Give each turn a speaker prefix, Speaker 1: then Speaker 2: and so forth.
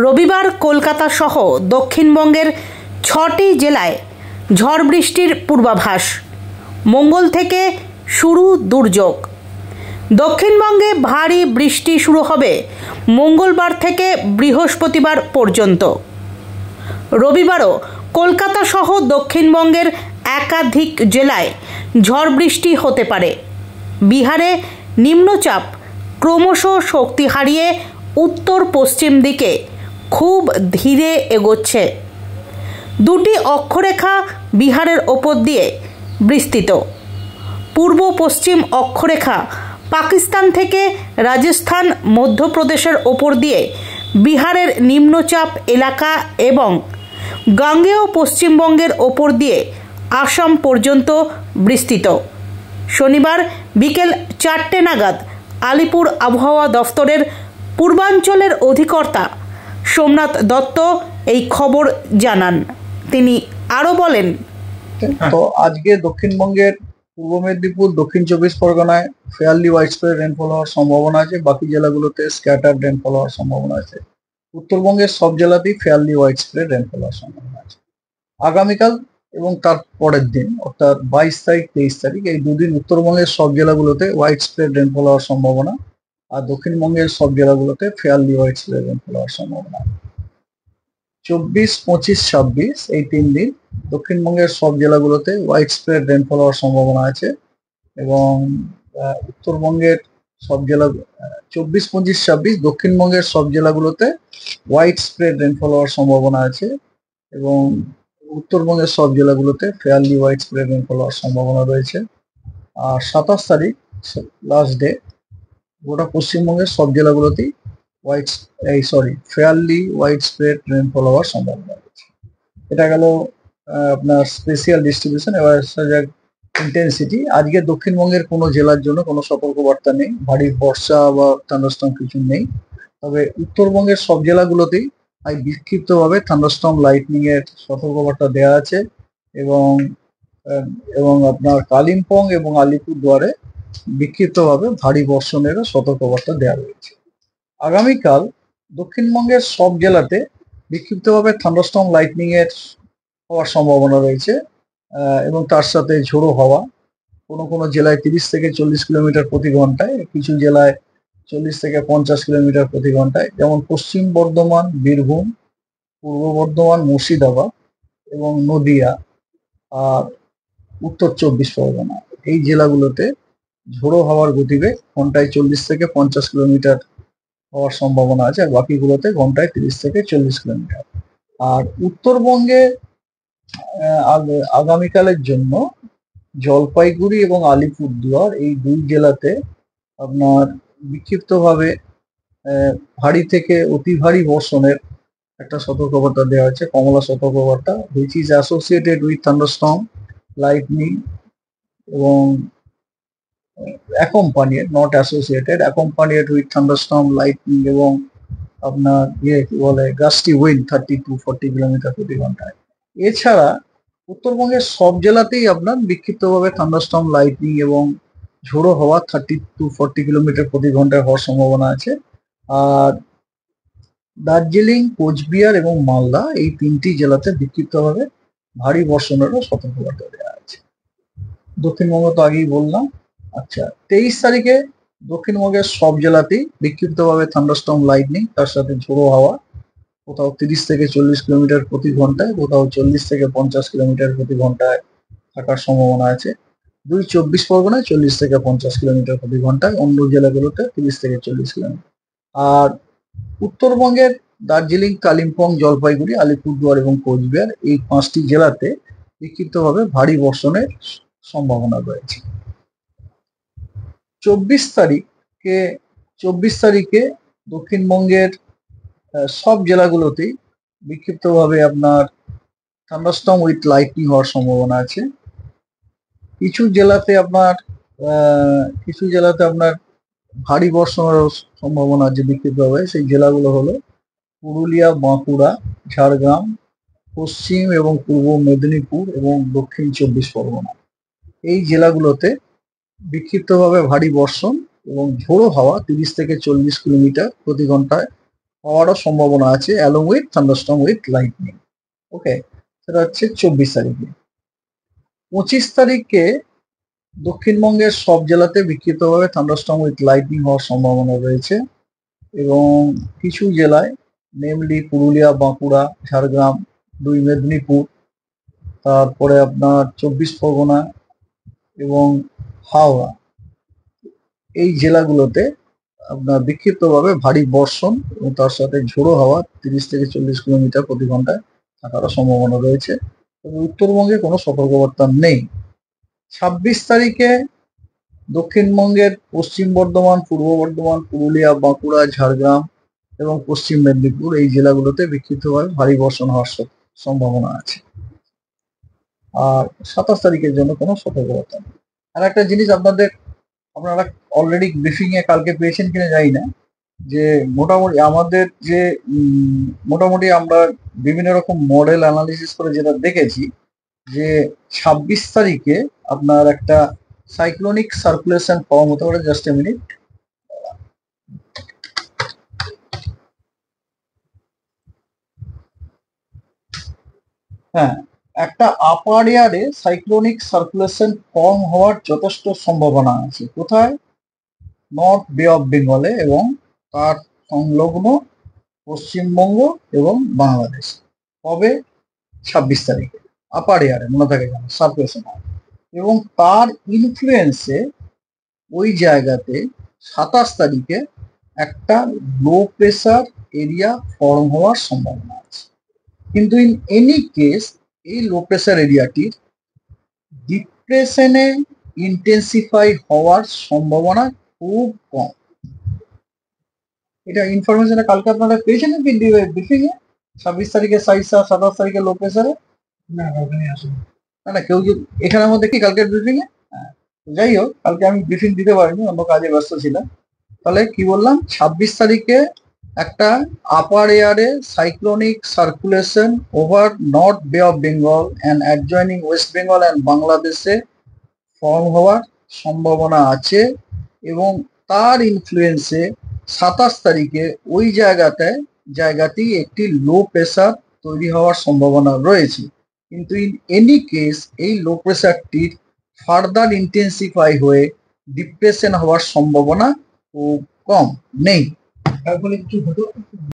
Speaker 1: রবিবার কলকাতা সহ দক্ষিণবঙ্গের ৬টি জেলায় ঝড় বৃষ্টির পূর্বাভাস। মঙ্গল থেকে শুরু দুর্যোগ। দক্ষিণবঙ্গে ভারী বৃষ্টি শুরু হবে মঙ্গলবার থেকে বৃহস্পতিবার পর্যন্ত। রবিবারও কলকাতা সহ দক্ষিণবঙ্গের একাধিক জেলায় ঝড় বৃষ্টি হতে পারে। বিহারে নিম্নচাপ ক্রমশ শক্তি হারিয়ে উত্তর পশ্চিম দিকে খুব ধীরে এগোচ্ছে। দুটি অক্ষরেখা বিহারের ওপর দিয়ে বিস্তৃত। পূর্ব পশ্চিম অক্ষরেখা পাকিস্তান থেকে রাজস্থান মধ্যপ্রদেশের ওপর দিয়ে বিহারের নিম্নচাপ এলাকা এবং গাঙ্গেয় পশ্চিমবঙ্গের ওপর দিয়ে আসাম পর্যন্ত বিস্তৃত। শনিবার বিকেল 4টে নাগাদ আলিপুর আবহাওয়া দফতরের পূর্বাঞ্চলের অধিকর্তা সোমনাথ দত্ত এই খবর জানান। তিনি আরও বলেন,
Speaker 2: তো আজকে দক্ষিণবঙ্গের পূর্ব মেদিনীপুর, দক্ষিণ 24 পরগনায় ফেয়ারলি ওয়াইডস্প্রেড রেনফল হওয়ার সম্ভাবনা আছে। বাকি জেলাগুলোতে স্ক্যাটার্ড রেনফল হওয়ার সম্ভাবনা আছে। উত্তরবঙ্গের সব জেলাতেই ফেয়ারলি ওয়াইডস্প্রেড রেনফল হওয়ার সম্ভাবনা আছে। আগামীকাল এবং তার পরের দিন অর্থাৎ 22 তারিখ 23 তারিখ এই দুদিন উত্তরবঙ্গের সব জেলাগুলোতে ওয়াইডস্প্রেড রেনফল হওয়ার সম্ভাবনা, আর দক্ষিণবঙ্গের সব জেলাগুলোতে ফেয়ারলি ওয়াইডস্প্রেড রেনফল হওয়ার সম্ভাবনা। 24, 25, 26 এই 3 দিন দক্ষিণবঙ্গের সব জেলাগুলোতে ওয়াইডস্প্রেড রেনফল হওয়ার সম্ভাবনা আছে এবং উত্তরবঙ্গের সব জেলা 24, 25, 26 দক্ষিণবঙ্গের সব জেলাগুলোতে ওয়াইডস্প্রেড রেনফল হওয়ার সম্ভাবনা আছে এবং উত্তরবঙ্গের সব জেলাগুলোতে ফেয়ারলি ওয়াইডস্প্রেড রেনফল হওয়ার সম্ভাবনা রয়েছে। আর 27 তারিখ লাস্ট ডে গোটা পশ্চিমবঙ্গের সব জেলাগুলোতেই ফেয়ারলি ওয়াইডস্প্রেড রেনফল হওয়ার সম্ভাবনা রয়েছে। এটা গেল আপনার স্পেশাল ডিস্ট্রিবিউশন। এবার ইন্টেন্সিটি। আজকে দক্ষিণবঙ্গের কোনো জেলার জন্য কোনো সতর্কবার্তা নেই, ভারী বর্ষা বা থান্ডারস্টর্ম কিছু নেই। তবে উত্তরবঙ্গের সব জেলাগুলোতেই বিক্ষিপ্তভাবে থান্ডারস্টর্ম লাইটনিং এর সতর্কবার্তা দেওয়া আছে এবং আপনার কালিম্পং এবং আলিপুরদুয়ারে বিক্ষিপ্তভাবে ভারী বর্ষণেরও সতর্কবার্তা দেওয়া রয়েছে। আগামীকাল দক্ষিণবঙ্গের সব জেলাতে বিক্ষিপ্তভাবে থান্ডারস্টর্ম লাইটনিং এর হওয়ার সম্ভাবনা রয়েছে এবং তার সাথে ঝোড়ো হাওয়া। কোনো জেলায় 30 থেকে 40 কিলোমিটার প্রতি ঘন্টায়, কিছু জেলায় 40 থেকে 50 কিলোমিটার প্রতি ঘন্টায়, যেমন পশ্চিম বর্ধমান, বীরভূম, পূর্ব বর্ধমান, মুর্শিদাবাদ এবং নদিয়া আর উত্তর 24 পরগনা এই জেলাগুলোতে ঝোড়ো হাওয়ার গতিবেগ ঘন্টায় 40 থেকে 50 কিলোমিটার হওয়ার সম্ভাবনা আছে, আর বাকিগুলোতে ঘন্টায় 30 থেকে 40 কিলোমিটার। আর উত্তরবঙ্গে আগামীকালের জন্য জলপাইগুড়ি এবং আলিপুরদুয়ার এই দুই জেলাতে আপনার বিক্ষিপ্তভাবে ভারী থেকে অতি ভারী বর্ষণের একটা সতর্কবার্তা দেওয়া হয়েছে, কমলা সতর্কবার্তা, which is associated with thunderstorm lightning এবং accompanied, not associated, accompanied with thunderstorm lightning এবং আপনার কি বলে গাস্টি উইন্ড 30 to 40 কিলোমিটার প্রতি ঘন্টায়। এছাড়া উত্তরবঙ্গের সব জেলাতেই আপনার বিক্ষিপ্তভাবে থান্ডারস্টর্ম লাইটনিং এবং ঝোড়ো হাওয়া 30 to 40 কিলোমিটার প্রতি ঘন্টায় হওয়ার সম্ভাবনা আছে। আর দার্জিলিং, কোচবিহার এবং মালদা এই 3টি জেলাতে বিক্ষিপ্তভাবে ভারী বর্ষণেরও সতর্কবার্তা দেওয়া আছে। দক্ষিণবঙ্গ তো আগেই বললাম। আচ্ছা, 23 তারিখে দক্ষিণবঙ্গের সব জেলাতেই বিক্ষিপ্তভাবে থান্ডারস্টর্ম লাইটনিং তার সাথে ঝোড়ো হাওয়া, কোথাও 30 থেকে 40 কিলোমিটার প্রতি ঘন্টায়, কোথাও 40 থেকে 50 কিলোমিটার প্রতি ঘন্টায় থাকার সম্ভাবনা আছে। 24 পরগনায় 40 থেকে 50 কিলোমিটার প্রতি ঘন্টায়, অন্য জেলাগুলোতে 30 থেকে 40 কিলোমিটার। আর উত্তরবঙ্গের দার্জিলিং, কালিম্পং, জলপাইগুড়ি, আলিপুরদুয়ার এবং কোচবিহার এই 5টি জেলাতে বিক্ষিপ্তভাবে ভারী বর্ষণের সম্ভাবনা রয়েছে। 24 তারিখে দক্ষিণবঙ্গের সব জেলাগুলোতেই বিক্ষিপ্তভাবে আপনার থান্ডারস্টর্ম উইথ লাইটনিং হওয়ার সম্ভাবনা আছে। কিছু জেলাতে আপনার ভারী বর্ষণের সম্ভাবনা আছে বিক্ষিপ্তভাবে। সেই জেলাগুলো হলো পুরুলিয়া, বাঁকুড়া, ঝাড়গ্রাম, পশ্চিম এবং পূর্ব মেদিনীপুর এবং দক্ষিণ 24 পরগনা এই জেলাগুলোতে বিক্ষিপ্তভাবে ভারী বর্ষণ এবং ঝোড়ো হাওয়া 30 থেকে 40 কিলোমিটার প্রতি ঘন্টায় হওয়ারও সম্ভাবনা আছে along with thunderstorm with lightning. Okay, সেটা হচ্ছে 24 তারিখে। 25 তারিখে দক্ষিণবঙ্গের সব জেলাতে বিক্ষিপ্তভাবে থান্ডারস্টর্ম উইথ লাইটনিং হওয়ার সম্ভাবনা রয়েছে এবং কিছু জেলায় নেমলি পুরুলিয়া, বাঁকুড়া, ঝাড়গ্রাম, 2 মেদিনীপুর, তারপরে আপনার 24 পরগনা এবং হাওড়া, এই জেলাগুলোতে আপনার বিক্ষিপ্তভাবে ভারী বর্ষণ এবং তার সাথে ঝোড়ো হাওয়া 30 থেকে 40 কিলোমিটার প্রতি ঘন্টায় থাকারও সম্ভাবনা রয়েছে। তবে উত্তরবঙ্গে কোনো সতর্কবার্তা নেই। 26 তারিখে দক্ষিণবঙ্গের পশ্চিম বর্ধমান, পূর্ব বর্ধমান, পুরুলিয়া, বাঁকুড়া, ঝাড়গ্রাম এবং পশ্চিম মেদিনীপুর, এই জেলাগুলোতে বিক্ষিপ্তভাবে ভারী বর্ষণ হওয়ার সম্ভাবনা আছে। আর 27 তারিখের জন্য কোনো সতর্কবার্তা নেই। আর একটা জিনিস আপনারা অলরেডি ব্রিফিং এ কালকে পেয়েছেন কিনা জানি না, যে মোটামুটি আমাদের যে মোটামুটি আমরা বিভিন্ন রকম মডেল অ্যানালিসিস করে যেটা দেখেছি যে 26 তারিখে আপনার একটা সাইক্লোনিক সার্কুলেশন ফর্ম হতে পারে। Just a minute. হ্যাঁ, একটা আপার এয়ারে সাইক্লোনিক সার্কুলেশন ফর্ম হওয়ার যথেষ্ট সম্ভাবনা আছে। কোথায়? নর্থ বে অফ বেঙ্গলে এবং তার সংলগ্ন পশ্চিমবঙ্গ এবং বাংলাদেশ। কবে? 26 তারিখে আপার এয়ারে, মনে থাকে যেন সার্কুলেশন হয় এবং তার ইনফ্লুয়েন্সে ওই জায়গাতে 27 তারিখে একটা লো প্রেসার এরিয়া ফর্ম হওয়ার সম্ভাবনা আছে। কিন্তু ইন এনি কেস এই লো প্রেসার এরিয়াটির ডিপ্রেশনে ইন্টেন্সিফাই হওয়ার সম্ভাবনা খুব কম। এটা ইনফরমেশন কালকে আপনারা পেয়েছেন ব্রিফিং এ? 26 তারিখে সাইসা, 27 তারিখে লো প্রেসারে? না, ওখানে আসেনি। না, কেউ যদি এখানের মধ্যে কি কালকের ব্রিফিং এ? যাই হোক, কালকে আমি ব্রিফিং দিতে পারিনি, অন্য কাজে ব্যস্ত ছিলাম। তাহলে কি বললাম? 26 তারিখে একটা আপার এয়ারে সাইক্লোনিক সার্কুলেশন ওভার নর্থ বে of Bengal and adjoining West Bengal and বাংলাদেশে ফর্ম হওয়ার সম্ভাবনা আছে এবং তার ইনফ্লুয়েন্সে 27 তারিখে ওই জায়গাটি একটি লো প্রেসার তৈরি হওয়ার সম্ভাবনা রয়েছে। কিন্তু ইন এনি কেস এই লো প্রেসারটির ফার্দার ইন্টেন্সিফাই হয়ে ডিপ্রেশন হওয়ার সম্ভাবনা খুব কম, নেই। তার ফলে কিছু হতো